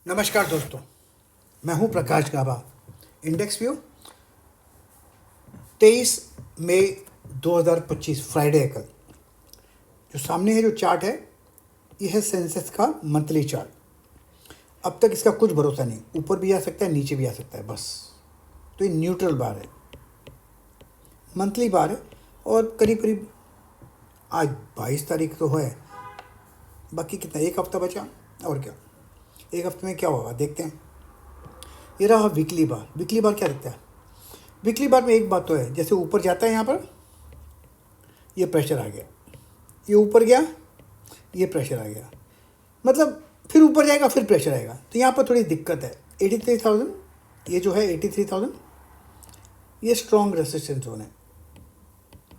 नमस्कार दोस्तों, मैं हूं प्रकाश गाबा। इंडेक्स व्यू 23 मई 2025 फ्राइडे है कल। जो सामने है जो चार्ट है, यह है सेंसेक्स का मंथली चार्ट। अब तक इसका कुछ भरोसा नहीं, ऊपर भी आ सकता है नीचे भी आ सकता है बस। तो ये न्यूट्रल बार है, मंथली बार है। और करीब करीब आज 22 तारीख तो है, बाकी कितना एक हफ्ता बचा। और क्या एक हफ्ते में क्या होगा देखते हैं। ये रहा वीकली बार। वीकली बार क्या दिखता है? वीकली बार में एक बात तो है, जैसे ऊपर जाता है यहाँ पर ये प्रेशर आ गया, ये ऊपर गया ये प्रेशर आ गया, मतलब फिर ऊपर जाएगा फिर प्रेशर आएगा। तो यहाँ पर थोड़ी दिक्कत है। 83,000 ये जो है 83,000 ये स्ट्रॉन्ग रेसिस्टेंस जोन है,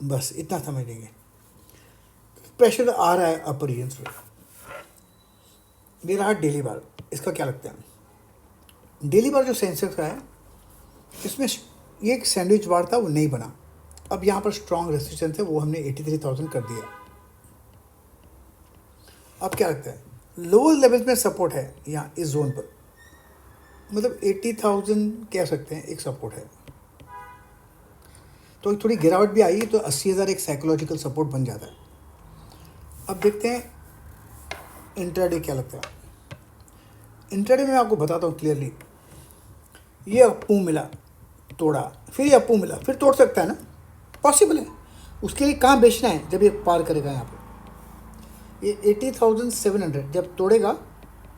बस इतना समझ लेंगे। प्रेशर आ रहा है अपर रीजन पे। ये रहा डेली बार। इसका क्या लगता है? डेली बार जो सेंसेक्स का है, इसमें ये एक सैंडविच बार था, वो नहीं बना। अब यहाँ पर स्ट्रॉन्ग रेसिस्टेंस है, वो हमने 83,000 कर दिया। अब क्या लगता है? लोअर लेवल में सपोर्ट है यहाँ इस जोन पर, मतलब 80,000 कह सकते हैं एक सपोर्ट है। तो थोड़ी गिरावट भी आई तो 80,000 एक साइकोलॉजिकल सपोर्ट बन जाता है। अब देखते हैं इंट्राडे क्या लगता है। इंट्राडे में आपको बताता हूँ क्लियरली। ये अप्पू मिला, तोड़ा, फिर ये अप्पू मिला, फिर तोड़ सकता है ना, पॉसिबल है। उसके लिए कहाँ बेचना है जब ये पार करेगा यहाँ पे। ये 80,700 जब तोड़ेगा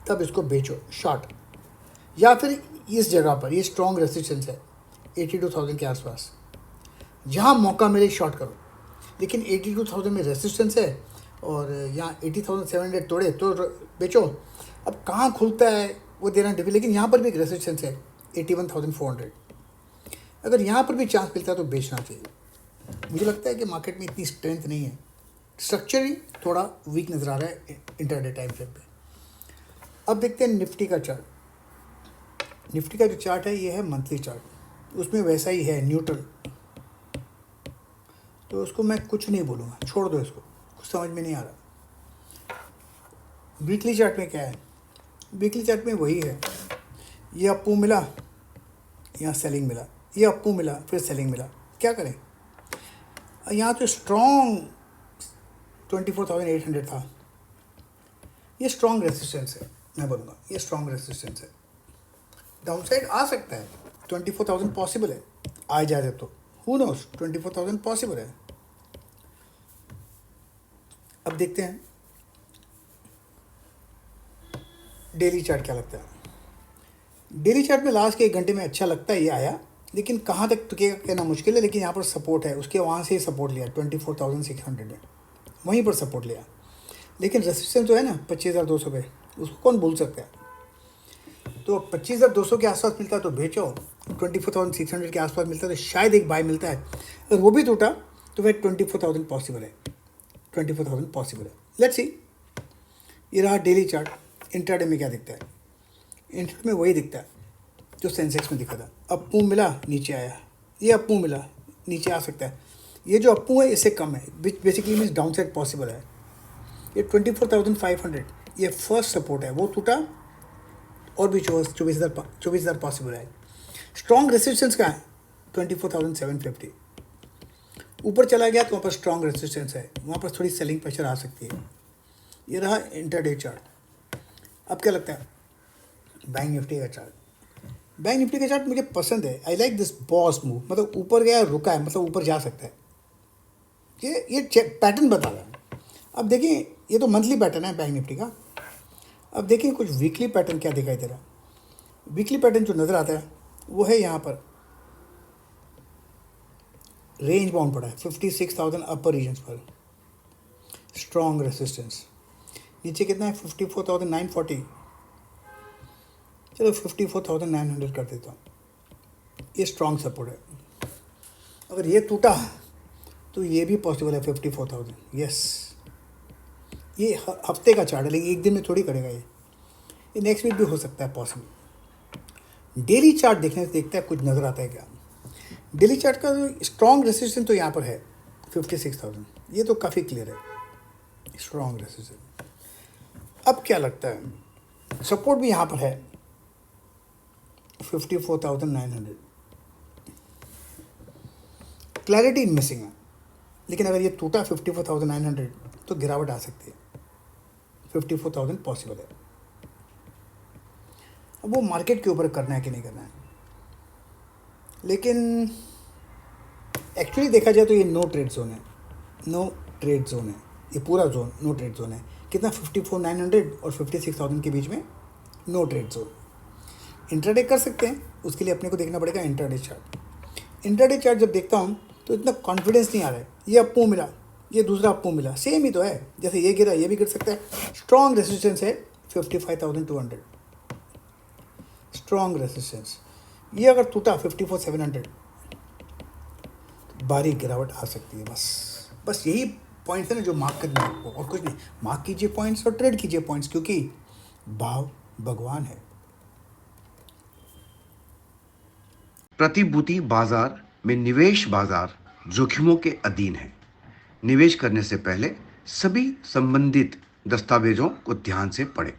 तब इसको बेचो शॉर्ट, या फिर इस जगह पर ये स्ट्रॉन्ग रेसिस्टेंस है 82,000 के आसपास, जहाँ मौका मिले शॉर्ट करो। लेकिन 82,000 में रेसिस्टेंस है और यहाँ 80,700 तोड़े तो बेचो। अब कहाँ खुलता है वो देना डिफिकल्ट, लेकिन यहाँ पर भी एक रेसिस्टेंस है 81,400। अगर यहाँ पर भी चांस मिलता है तो बेचना चाहिए। मुझे लगता है कि मार्केट में इतनी स्ट्रेंथ नहीं है, स्ट्रक्चरली थोड़ा वीक नज़र आ रहा है इंटरडे टाइम फ्रेम पे। अब देखते हैं निफ्टी का चार्ट। निफ्टी का जो चार्ट है ये है मंथली चार्ट, उसमें वैसा ही है न्यूट्रल। तो उसको मैं कुछ नहीं बोलूँगा, छोड़ दो इसको, कुछ समझ में नहीं आ रहा। वीकली चार्ट में क्या है? वीकली चार्ट में वही है, ये अप्पू मिला, यहाँ सेलिंग मिला, ये अप्पू मिला, फिर सेलिंग मिला। क्या करें? यहाँ तो स्ट्रॉन्ग 24,800 था, ये स्ट्रॉन्ग रेसिस्टेंस है। मैं बोलूँगा ये स्ट्रॉन्ग रेसिस्टेंस है। डाउन साइड आ सकता है, 24,000 पॉसिबल है, आ जाए तो हु नोस, 24,000 पॉसिबल है। अब देखते हैं डेली चार्ट क्या लगता है। डेली चार्ट में लास्ट के 1 घंटे में अच्छा लगता है ये आया, लेकिन कहाँ तक टिकेगा कहना मुश्किल है। लेकिन यहाँ पर सपोर्ट है, उसके वहाँ से ही सपोर्ट लिया 24,600 में, वहीं पर सपोर्ट लिया। लेकिन रेसिस्टेंस जो है ना 25,200 पे, उसको कौन भूल सकता है। तो 25,200 के आसपास मिलता है तो बेचो, 24,600 के आसपास मिलता है तो शायद एक बाय मिलता है। अगर वो भी टूटा तो फिर 24,000 पॉसिबल है, 24,000 पॉसिबल है। Let's see. ये रहा डेली चार्ट। इंट्राडे में क्या दिखता है? इंट्राडे में वही दिखता है जो सेंसेक्स में दिखा था। अप्पू मिला नीचे आया, ये अप्पू मिला नीचे आ सकता है। ये जो अप्पू है इससे कम है, which basically means down side possible है। ये 24,500 ये फर्स्ट सपोर्ट है, वो टूटा और भी 24,000 पॉसिबल है। स्ट्रॉन्ग रेसिस्टेंस का है 24,750। ऊपर चला गया तो वहाँ पर स्ट्रॉन्ग रेसिस्टेंस है, वहाँ पर थोड़ी सेलिंग प्रेशर आ सकती है। ये रहा इंटरडे चार्ट। अब क्या लगता है बैंक निफ्टी का चार्ट? बैंक निफ्टी का चार्ट मुझे पसंद है। I like this boss move, मतलब ऊपर गया रुका है, मतलब ऊपर जा सकता है। ये पैटर्न बता रहा है। अब देखिए ये तो मंथली पैटर्न है बैंक निफ्टी का। अब देखिए कुछ वीकली पैटर्न क्या दिखाई दे रहा है। वीकली पैटर्न जो नज़र आता है वो है यहाँ पर रेंज बाउंड पड़ा है 56,000 अपर रीजन्स पर, स्ट्रॉन्ग रेसिस्टेंस। नीचे कितना है? 54,940। चलो 54,900 कर देता हूँ, ये स्ट्रॉन्ग सपोर्ट है। अगर ये टूटा तो ये भी पॉसिबल है 54,000। यस, ये हफ्ते का चार्ट है, लेकिन एक दिन में थोड़ी करेगा ये नेक्स्ट वीक भी हो सकता है पॉसिबल। डेली चार्ट देखने से देखता है कुछ नज़र आता है क्या। डेली चार्ट का जो स्ट्रॉन्ग रेसिस्टेंस तो यहाँ पर है 56,000, ये तो काफ़ी क्लियर है स्ट्रॉन्ग रेसिस्टेंस। अब क्या लगता है? सपोर्ट भी यहाँ पर है 54,900। क्लैरिटी मिसिंग है, लेकिन अगर ये टूटा 54,900 तो गिरावट आ सकती है। 54,000 पॉसिबल है। अब वो मार्केट के ऊपर करना है कि नहीं करना है, लेकिन एक्चुअली देखा जाए तो ये नो ट्रेड जोन है। नो ट्रेड जोन है ये पूरा जोन, नो ट्रेड जोन है। कितना? 54,900 और 56,000 के बीच में नो ट्रेड जोन। इंट्राडे कर सकते हैं, उसके लिए अपने को देखना पड़ेगा इंट्राडे चार्ट। इंट्राडे चार्ट जब देखता हूँ तो इतना कॉन्फिडेंस नहीं आ रहा है। ये अप मूव मिला, ये दूसरा अप मूव मिला, सेम ही तो है। जैसे ये गिरा ये भी गिर सकता है। स्ट्रॉन्ग रेजिस्टेंस है 55,200, स्ट्रॉन्ग रेजिस्टेंस। ये अगर टूटा 54,700 बारीक गिरावट आ सकती है। बस यही पॉइंट्स है ना जो मार्क करना है आपको, और कुछ नहीं। मार्क कीजिए पॉइंट्स और ट्रेड कीजिए पॉइंट्स, क्योंकि भाव भगवान है। प्रतिभूति बाजार में निवेश बाजार जोखिमों के अधीन है। निवेश करने से पहले सभी संबंधित दस्तावेजों को ध्यान से पढ़ें।